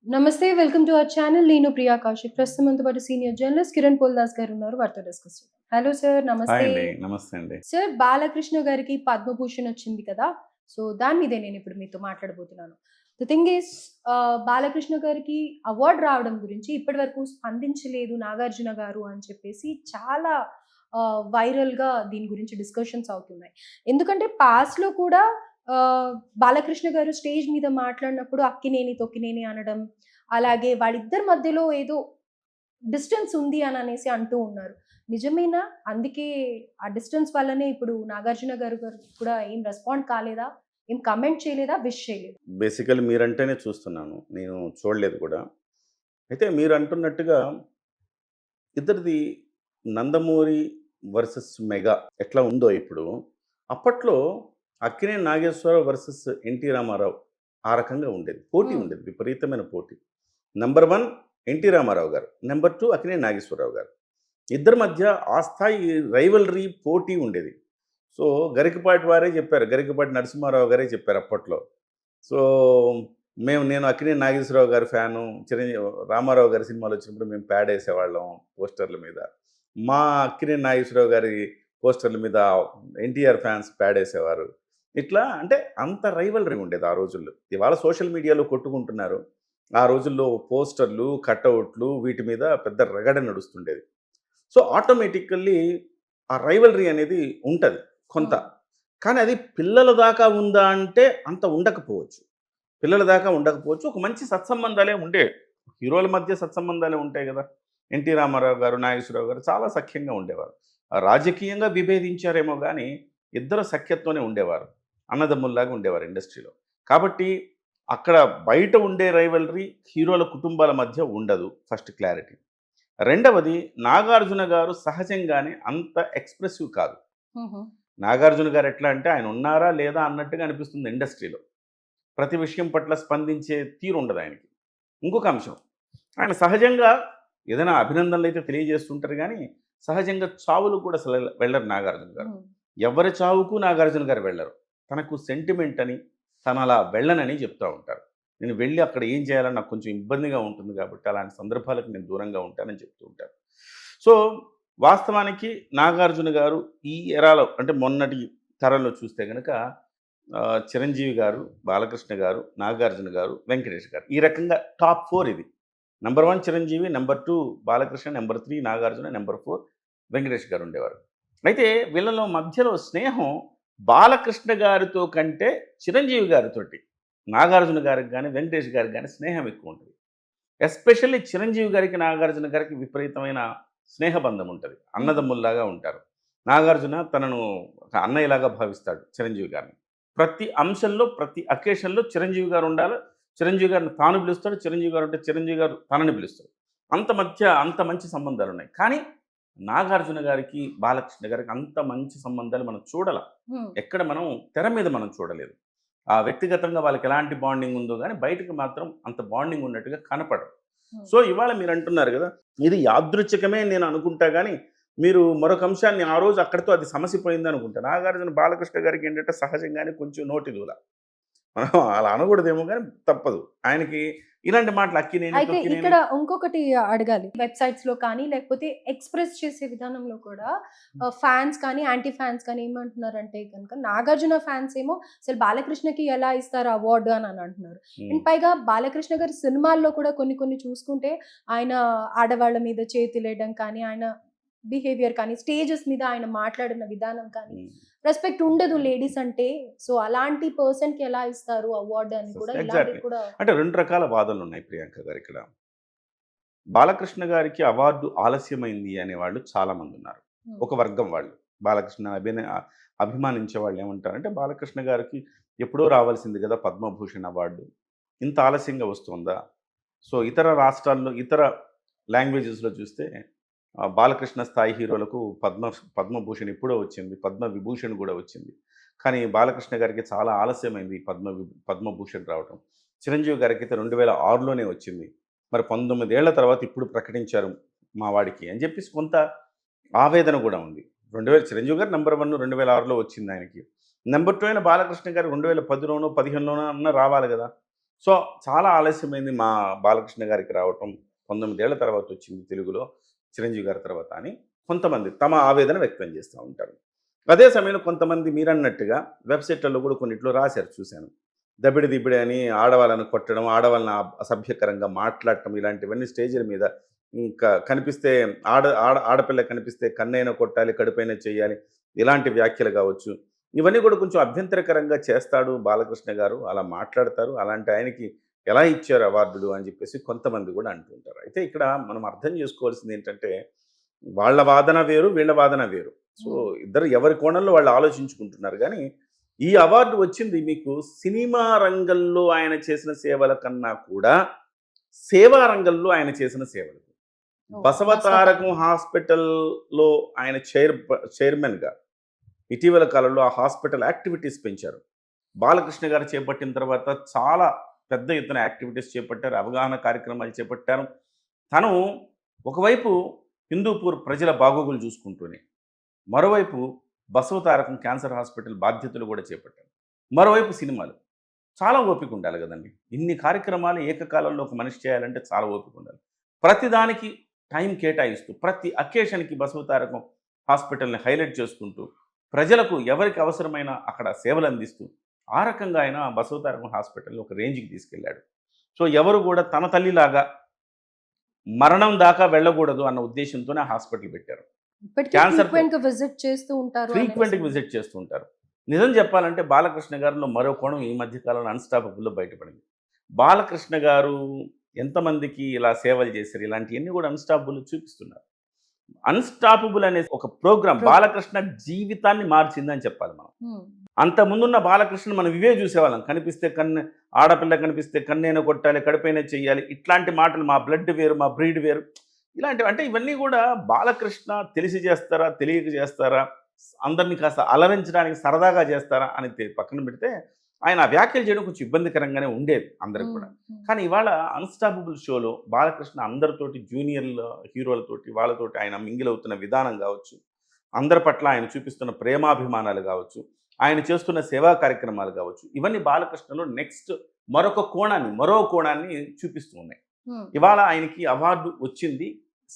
నమస్తే. Welcome to our channel. నేను ప్రియా కౌశిక్. ప్రస్తుతం మనతో పాటు సీనియర్ జర్నలిస్ట్ కిరణ్ పోల్దాస్ గారు ఉన్నారు. వారితో డిస్కస్ చేద్దాం. Hello sir. హాయ్ నమస్తే. అండి. నమస్తే అండి. సార్, బాలకృష్ణ గారికి పద్మభూషణ్ వచ్చింది కదా! సో, దాని మీదే నేనిప్పుడు మీతో మాట్లాడబోతున్నాను. ద థింగ్ ఈస్ బాలకృష్ణ గారికి అవార్డ్ రావడం గురించి ఇప్పటివరకు స్పందించలేదు నాగార్జున గారు అని చెప్పేసి చాలా వైరల్‌గా దీని గురించి డిస్కషన్స్ అవుతున్నాయి. ఎందుకంటే పాస్ట్‌లో కూడా బాలకృష్ణ గారు స్టేజ్ మీద మాట్లాడినప్పుడు అక్కినేని, తొక్కినేని అనడం, అలాగే వాళ్ళిద్దరి మధ్యలో ఏదో డిస్టెన్స్ ఉంది అననేసి అంటూ ఉన్నారు. నిజమేనా? అందుకే ఆ డిస్టెన్స్ వల్లనే ఇప్పుడు నాగార్జున గారు కూడా ఏం రెస్పాండ్ కాలేదా? ఏం కామెంట్ చేయలేదా? విష్ చేయలేదా? బేసికల్లీ మీరంటేనే చూస్తున్నాను. నేను చూడలేదు కూడా. అయితే మీరంటున్నట్టుగా ఇద్దరిది 'నందమూరి వర్సెస్ మెగా' ఎట్లా ఉందో ఇప్పుడు, అప్పట్లో 'అక్కినేని నాగేశ్వరరావు వర్సెస్ ఎన్టీ రామారావు' ఆ రకంగా ఉండేది. పోటీ హ్మ్. ఉండేది. విపరీతమైన పోటీ. నంబర్ 1 ఎన్టీ రామారావు గారు. నంబర్ 2 అక్కినేని నాగేశ్వరరావు గారు. ఇద్దరి మధ్య ఆ స్థాయి రైవల్రీ పోటీ ఉండేది. సో, గరికపాటి వారే చెప్పారు. గరికపాటి నరసింహారావు గారే చెప్పారు అప్పట్లో. సో, నేను అక్కినేని నాగేశ్వరరావు గారి ఫ్యాను. రామారావు గారి సినిమాలొచ్చినప్పుడు మేము ప్యాడేసేవాళ్ళం పోస్టర్‌ల మీద. మా అక్కినేని నాగేశ్వరరావు గారి పోస్టర్‌ల మీద ఎన్టీఆర్ ఫ్యాన్స్ ప్యాడేసేవారు. ఇట్లా అంటే అంత రైవల్రీ ఉండేది ఆ రోజుల్లో. ఇవాళ సోషల్ మీడియాలో కొట్టుకుంటున్నారు. ఆ రోజుల్లో పోస్టర్‌లు, కటౌట్‌లు వీటి మీద పెద్ద రగడ నడుస్తుండేది. సో, ఆటోమేటికల్లీ ఆ రైవల్రీ అనేది ఉంటది కొంత. హ్మ్. కానీ అది పిల్లల దాకా ఉందా అంటే అంత ఉండకపోవచ్చు. పిల్లల దాకా ఉండకపోవచ్చు. ఒక మంచి సత్సంబంధాలే ఉండేవి. హీరోల మధ్య సత్సంబంధాలే ఉంటాయి గదా! ఎన్టీ రామారావు గారు, నాగేశ్వరరావు గారు చాలా సఖ్యంగా ఉండేవారు. రాజకీయంగా విభేదించారేమో గానీ, ఇద్దరు సఖ్యతతోనే ఉండేవారు. అన్నదమ్ముల్లాగా ఉండేవారు ఇండస్ట్రీలో. కాబట్టి అక్కడ బయట ఉండే రైవల్రీ హీరోల కుటుంబాల మధ్య ఉండదు. First clarity. రెండవది, నాగార్జున గారు సహజంగానే అంత ఎక్స్‌ప్రెసివ్ కాదు. హుహు. నాగార్జున గారు ఎట్లా అంటే ఆయన ఉన్నారా? లేదా? అన్నట్టుగా అనిపిస్తుంది ఇండస్ట్రీలో. ప్రతి విషయం పట్ల స్పందించే తీరు ఉండదు ఆయనకి. ఇంకొక అంశం, ఆయన సహజంగా ఏదైనా అభినందనలైతే తెలియజేస్తుంటారు గానీ, సహజంగా చావులకు కూడా అసలు వెళ్ళరు నాగార్జున గారు. హ్మ్. ఎవ్వరి చావుకు నాగార్జున గారు వెళ్ళరు. తనకు సెంటిమెంట్ అని, తనలా వెళ్ళనని చెప్తా ఉంటారు. నేను వెళ్లి అక్కడ ఏం చేయాలని నాకు కొంచెం ఇబ్బందిగా ఉంటుంది కాబట్టి, అలాంటి సందర్భాలకు నేను దూరంగా ఉంటానని చెప్తూ ఉంటారు. సో, వాస్తవానికి నాగార్జున గారు ఈ ఎరాలో అంటే మొన్నటి తరంలో చూస్తే గనక చిరంజీవి గారు, బాలకృష్ణ గారు, నాగార్జున గారు, వెంకటేష్ గారు. ఈ రకంగా టాప్ 4 ఇది. Number 1 Chiranjeevi, number 2 Balakrishna, number 3 Nagarjuna, number 4 Venkatesh గారు ఉండేవారు. అయితే వీళ్ళలో మధ్యలో స్నేహం బాలకృష్ణ గారితో కంటే చిరంజీవి గారితోటి, నాగార్జున గారికి గాని, వెంకటేష్ గారికి గాని స్నేహం ఎక్కువుంటది. ఎస్పెషల్లీ చిరంజీవి గారికి, నాగార్జున గారికి విపరీతమైన స్నేహబంధం ఉంటది. హుహు. అన్నదమ్ముల్లాగా ఉంటారు. నాగార్జున తనను ఒక అన్నయ్యలాగా భావిస్తాడు చిరంజీవి గారిని. ప్రతి అంశంలో, ప్రతి అకేషన్‌లో చిరంజీవి గారు ఉండాలి. చిరంజీవి గారిని తాను పిలుస్తాడు. చిరంజీవి గారు ఉంటే చిరంజీవి గారు తనని పిలుస్తాడు. అంత మంచి సంబంధాలున్నాయి. కానీ నాగార్జున గారికి, బాలకృష్ణ గారికి అంత మంచి సంబంధాలు మనం చూడల. హ్మ్. ఎక్కడ మనం తెర మీద మనం చూడలేదు. వ్యక్తిగతంగా వాళ్ళకి ఎలాంటి బాండింగ్ ఉందో గానీ, బయటకి మాత్రం అంత బాండింగ్ ఉన్నట్టుగా కనపడదు. హ్మ్. సో, ఇవాళ మీరంటున్నారు గదా! ఇది యాదృచ్ఛికమే నేను అనుకుంటా గానీ, మీరు మరొక అంశాన్ని ఆ రోజు అక్కడితో అది సమసిపోయిందనుకుంటా. నాగార్జున బాలకృష్ణ గారికేంటంటే సహజంగానే కొంచెం నోటి దూల. మనం అలా అనకూడదేమో గానీ తప్పదు. ఆయనకి ఇలాంటి మాటలు అక్కినేని, అయితే తొక్కినేని. ఇక్కడ ఇంకొకటి అడగాలి. వెబ్‌సైట్స్‌లో కానీ, లేకపోతే ఎక్స్‌ప్రెస్ చేసే విధానంలో కూడా ఫాన్స్ కానీ, యాంటీ ఫాన్స్ కానీ ఏమంటున్నారంటే గనక, నాగార్జున ఫాన్స్ ఏమో అసలు బాలకృష్ణకి ఎలా ఇస్తారు అవార్డ్ అని అంటున్నారు. హ్మ్. అండ్ పైగా బాలకృష్ణ గారి సినిమాల్లో కూడా కొన్ని కొన్ని చూసుకుంటే, ఆయన ఆడవాళ్ళ మీద చేతులేయడం కానీ, ఆయన బిహేవియర్ కానీ, స్టేజెస్ మీద ఆయన మాట్లాడిన విధానం కానీ, హ్మ్. రెస్పెక్ట్ ఉండదు లేడీస్ అంటే. సో, అలాంటి పర్సన్‌కి ఎలా ఇస్తారు అవార్డ్ అని కూడా ఇలాంటివి ఎగ్జాక్ట్‌లీ. కూడా అంటే 2 రకాల వాదనలున్నాయి ప్రియాంక గారిక్కడ. బాలకృష్ణ గారికి అవార్డు ఆలస్యమైంది అనేవాళ్ళు చాలామందున్నారు. హ్మ్. ఒక వర్గం వాళ్ళు. బాలకృష్ణ అభిమానించే వాళ్ళేమంటారంటే, బాలకృష్ణ గారికి ఎప్పుడో రావాల్సింది గదా! పద్మభూషణ్ అవార్డు. ఇంత ఆలస్యంగా వస్తోందా? సో, ఇతర రాష్ట్రాల్లో, ఇతర లాంగ్వేజెస్‌లో చూస్తే బాలకృష్ణ స్థాయి హీరోలకు పద్మభూషణ్ ఎప్పుడో వచ్చింది. పద్మవిభూషణ్ గూడా వచ్చింది. కానీ బాలకృష్ణ గారికి చాలా ఆలస్యమైంది ఈ పద్మభూషణ్ రావటం. చిరంజీవి గారికైతే 2006లోనే వచ్చింది. మరి 19 ఏళ్ల తర్వాత ఇప్పుడు ప్రకటించారు మా వాడికి అని జెప్పేసి కొంత ఆవేదన గూడా ఉంది. చిరంజీవి గారు నంబర్ 1 2006లో వచ్చిందాయనకి. నంబర్ 2 అయిన బాలకృష్ణ గారు 2010లోనో, 15లోనో అన్నా రావాలి గదా! సో చాలా ఆలస్యమైంది మా బాలకృష్ణ గారికి రావటం. 19 ఏళ్ల తర్వాత వచ్చింది తెలుగులో చిరంజీవి గారి తర్వాత అని కొంతమంది తమ ఆవేదన వ్యక్తం చేస్తూ ఉంటారు. అదే సమయంలో కొంతమంది మీరన్నట్టుగా వెబ్‌సైట్‌లలో కూడా కొన్నిట్లో రాశారు చూశాను. దబిడి దిబిడి అని ఆడవాళ్ళని కొట్టడం, ఆడవాళ్ళని అసభ్యకరంగా మాట్లాడటం ఇలాంటివన్నీ స్టేజ్‌ల మీద ఇంకా కనిపిస్తే ఆడపిల్ల కనిపిస్తే కన్నైనా కొట్టాలి, కడుపైనా చేయాలి. ఇలాంటి వ్యాఖ్యలు కావచ్చు. ఇవన్నీ కూడా కొంచెం అభ్యంతరకరంగా చేస్తాడు బాలకృష్ణ గారు. అలా మాట్లాడతారు. అలాంటి ఆయనకి ఎలా ఇచ్చారు అవార్డులు అని చెప్పేసి కొంతమంది కూడా అంటుంటారు. అయితే ఇక్కడ మనం అర్థం చేసుకోవాల్సింది ఏంటంటే, వాళ్ళ వాదన వేరు, వీళ్ళ వాదన వేరు. సో, హ్మ్. ఇద్దరు ఎవరి కోణంలో వాళ్ళు ఆలోచించుకుంటున్నారు గానీ, ఈ అవార్డు వచ్చింది మీకు సినిమా రంగంలో ఆయన చేసిన సేవల కన్నా కూడా, సేవా రంగంలో ఆయన చేసిన సేవలకు. ఓహ్! బసవతారకం హాస్పిటల్‌లో ఆయన చైర్మన్‌గా ఇటీవల కాలంలో ఆ హాస్పిటల్ యాక్టివిటీస్ పెంచారు. బాలకృష్ణ గారు చేపట్టిన తర్వాత చాలా పెద్ద ఎత్తున యాక్టివిటీస్ చేపట్టారు. అవగాహన కార్యక్రమాలు చేపట్టారు. తను ఒకవైపు హిందూపూర్ ప్రజల బాగోగులు చూసుకుంటూనే, మరోవైపు బసవతారకం క్యాన్సర్ హాస్పిటల్ బాధ్యతలు కూడా చేపట్టారు. మరోవైపు సినిమాలు. చాలా ఓపిక ఉండాలి గదండీ! ఇన్ని కార్యక్రమాలు ఏకకాలంలో ఒక మనిషి చేయాలంటే చాలా ఓపిక ఉండాలి. ప్రతిదానికి టైం కేటాయిస్తూ, ప్రతి అకేషన్‌కి బసవతారకం హాస్పిటల్‌ని హైలైట్ చేసుకుంటూ, ప్రజలకు ఎవరికి అవసరమైన అక్కడ సేవలందిస్తూ, ఆ రకంగా ఆయన బసవతారకం హాస్పిటల్‌ని ఒక రేంజ్‌కి తీసుకెళ్ళాడు. సో, ఎవరు గూడా తన తల్లిలాగా మరణం దాకా వెళ్ళకూడదు అన్న ఉద్దేశ్యంతోనే ఆ హాస్పిటల్ పెట్టారు. ఇప్పటికి క్యాన్సర్‌తో ఫ్రీక్వెంట్‌గా విజిట్ చేస్తూ ఉంటారు అనేసి. ఫ్రీక్వెంట్‌గా విజిట్ చేస్తూ ఉంటారు. నిజం చెప్పాలంటే బాలకృష్ణ గారిలో మరో కోణం ఈ మధ్య కాలంలో అన్‌స్టాపబుల్‌లో బయటపడింది. బాలకృష్ణ గారు ఎంతమందికి ఇలా సేవలు చేశారు ఇలాంటియన్నీ కూడా అన్‌స్టాపబుల్ చూపిస్తున్నారు. అన్‌స్టాపబుల్ అనే ఒక ప్రోగ్రామ్ ప్రోగ్రామ్. బాలకృష్ణ జీవితాన్ని మార్చిందని చెప్పాలి మనం. హ్మ్. అంతకుముందున్న బాలకృష్ణని మనం ఇవే చూసేవాళ్ళం. కనిపిస్తే ఆడపిల్ల కనిపిస్తే కన్నైనా కొట్టాలి, కడుపైనా చెయ్యాలి. ఇట్లాంటి మాటలు మా బ్లడ్ వేరు, మా బ్రీడ్ వేరు. ఇలాంటివి అంటే ఇవన్నీ కూడా బాలకృష్ణ తెలిసి చేస్తారా? తెలియక చేస్తారా? అందరిని కాస్త అలరించడానికి సరదాగా చేస్తారా? అని పక్కన పెడితే ఆయన ఆ వ్యాఖ్యలు చేయడం కొంచెం ఇబ్బందికరంగానే ఉండేది అందరికి హ్మ్. కూడా. హ్మ్. కానీ ఇవాళ అన్‌స్టాపబుల్ షోలో బాలకృష్ణ అందరితోటి జూనియర్‌ల హీరోలతోటి వాళ్ళతోటి ఆయన మింగిల్ అవుతున్న విధానం కావచ్చు, అందరి పట్ల ఆయన చూపిస్తున్న ప్రేమాభిమానాలు కావచ్చు, ఆయన చేస్తున్న సేవా కార్యక్రమాలు కావచ్చు, ఇవన్నీ బాలకృష్ణలో నెక్స్ట్ మరో కోణాన్ని చూపిస్తూ ఉన్నాయి. హ్మ్. ఇవాళ ఆయనకి అవార్డు వచ్చింది.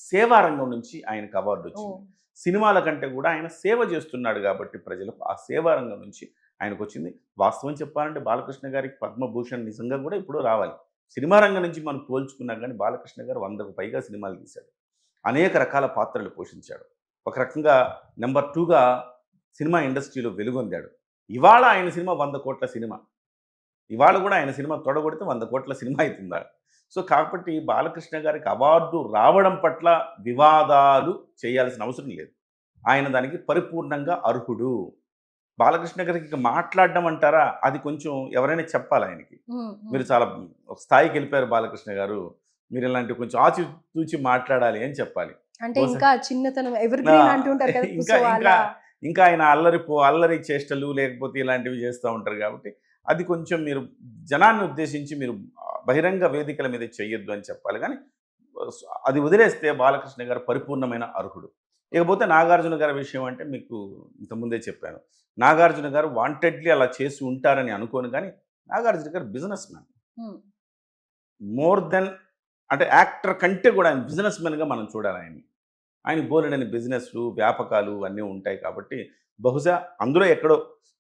సేవా రంగం నుంచి ఆయనకు అవార్డు వచ్చింది. ఓహ్! సినిమాల కంటే కూడా ఆయన సేవ చేస్తున్నాడు కాబట్టి ప్రజలకు ఆ సేవా రంగం నుంచి ఆయనకొచ్చింది. వాస్తవం చెప్పాలంటే బాలకృష్ణ గారికి పద్మభూషణ్ నిజంగా కూడా ఎప్పుడో రావాలి. సినిమా రంగం నుంచి మనం పోల్చుకున్నా గానీ బాలకృష్ణ గారు 100కు పైగా సినిమాలు తీశాడు. అనేక రకాల పాత్రలు పోషించాడు. ఒక రకంగా నంబర్ 2గా సినిమా ఇండస్ట్రీలో వెలుగొందాడు. ఇవాళ ఆయన సినిమా 100,00,00,000 సినిమా. ఇవాళ కూడా ఆయన సినిమా తొడగొడితే 100,00,00,000 సినిమా అయితుందా. సో, కాబట్టి బాలకృష్ణ గారికి అవార్డు రావడం పట్ల వివాదాలు చేయాల్సిన అవసరం లేదు. ఆయన దానికి పరిపూర్ణంగా అర్హుడు. బాలకృష్ణ గారికి ఇక మాట్లాడడం అంటారా? అది కొంచెం ఎవరైనా చెప్పాలాయనకి. హ్మ్. హ్మ్. మీరు చాలా ఒక స్థాయికెళ్ళిపోయారు బాలకృష్ణ గారు. మీరు ఇలాంటివి కొంచెం ఆచితూచి మాట్లాడాలి అని చెప్పాలి. అంటే బహుశా ఇంకా చిన్నతనం ఎవర్ ఆ! గ్రీన్ అంటూ ఉంటారు కదా! ఇంకా సో, ఇంకా అలా. ఇంకా ఆయన అల్లరి చేష్టలు లేకపోతే ఇలాంటివి చేస్తా ఉంటారు కాబట్టి, అది కొంచెం మీరు జనాన్ని ఉద్దేశించి మీరు బహిరంగ వేదికల మీద చెయ్యొద్దు అని చెప్పాలి గానీ, స్ అది వదిలేస్తే బాలకృష్ణ గారు పరిపూర్ణమైన అర్హుడు. ఇకపోతే నాగార్జున గారి విషయం అంటే మీకు ఇంతకుముందే చెప్పాను. నాగార్జున గారు వాంటెడ్లీ అలా చేసి ఉంటారని అనుకోను గానీ, నాగార్జున గారు బిజినెస్ మ్యాన్. హ్మ్. మోర్ దెన్ అంటే యాక్టర్ కంటే కూడా ఆయన బిజినెస్ మ్యాన్‌గా మనం చూడాలాయన్ని. ఆయనకి బోలెడన్ని బిజినెస్‌లు, వ్యాపకాలు అన్నీ ఉంటాయి కాబట్టి, బహుశా అందులో ఎక్కడో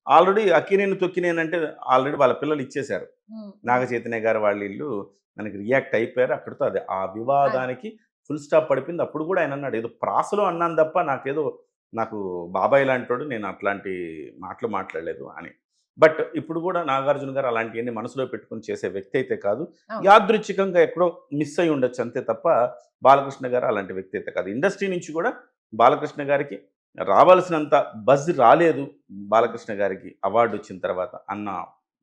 ఆల్రెడీ 'అక్కినేని తొక్కినేని' అంటే ఆల్రెడీ వాళ్ళ పిల్లలు ఇచ్చేశారు. హ్మ్. నాగ హ్మ్. చైతన్య గారు వాళ్ళీళ్ళు మనకి రియాక్ట్ అయిపోయారు. అక్కడితో అది ఆ అది. వివాదానికి ఫుల్ స్టాప్ పడిపోయింది. అప్పుడు కూడా ఆయన అన్నాడు, "ఏదో ప్రాసలో అన్నాను తప్ప నాకు బాబాయ్ లాంటోడు. నేను అట్లాంటి మాటలు మాట్లాడలేదు" అని. బట్ ఇప్పుడు కూడా నాగార్జున గారు అలాంటియన్నీ మనసులో పెట్టుకొని చేసే వ్యక్తి అయితే కాదు. అవును. యాదృచ్ఛికంగా ఎక్కడో మిస్ అయ్యి ఉండొచ్చు అంతే తప్ప, బాలకృష్ణ గారు అలాంటి వ్యక్తి అయితే కాదు. ఇండస్ట్రీ నుంచి కూడా బాలకృష్ణ గారికి రావాల్సినంత బజ్ రాలేదు బాలకృష్ణ గారికి అవార్డ్ వచ్చిన తర్వాత అన్న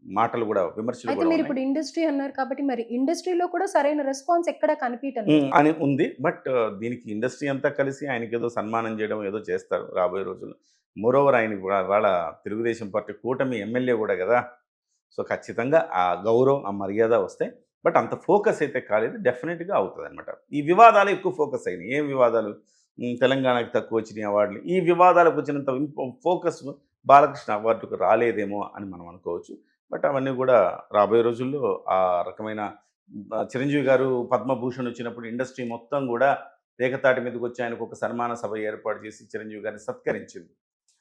మాటలు కూడా విమర్శలు అయితే కూడా ఉన్నాయి. మీరిప్పుడు ఇండస్ట్రీ అన్నారు కాబట్టి మరి ఇండస్ట్రీలో కూడా సరైన రెస్పాన్స్ ఎక్కడ కనిపియటం లేదు. అని ఉంది. బట్ దీనికి ఇండస్ట్రీ అంతా కలిసి ఆయనకేదో సన్మానం చేయడం ఏదో చేస్తారు రాబోయే రోజుల్లో. మోరోవర్ ఆయన ఇవాళ తెలుగుదేశం పార్టీ కూటమి ఎమ్మెల్యే కూడా గదా! సో, ఖచ్చితంగా ఆ గౌరవం, ఆ మర్యాద వస్తాయి. బట్ అంత ఫోకస్ అయితే కాలేదు. డెఫినిట్‌గా అవుతదనమాట. ఈ వివాదాలే ఎక్కువ ఫోకస్ అయినాయి. ఏం వివాదాలు? తెలంగాణకి తక్కువొచ్చినాయి అవార్డులు. ఈ వివాదాలకు వచ్చినంత ఫోకస్ బాలకృష్ణ అవార్డుకు రాలేదేమో అని మనం అనుకోవచ్చు. బట్ అవన్నీ కూడా రాబోయే రోజుల్లో ఆ రకమైన చిరంజీవి గారు పద్మభూషణ్ వచ్చినప్పుడు ఇండస్ట్రీ మొత్తం కూడా ఏకతాటి మీదకి వచ్చి ఆయనకు ఒక సన్మాన సభ ఏర్పాటు చేసి చిరంజీవి గారిని సత్కరించింది.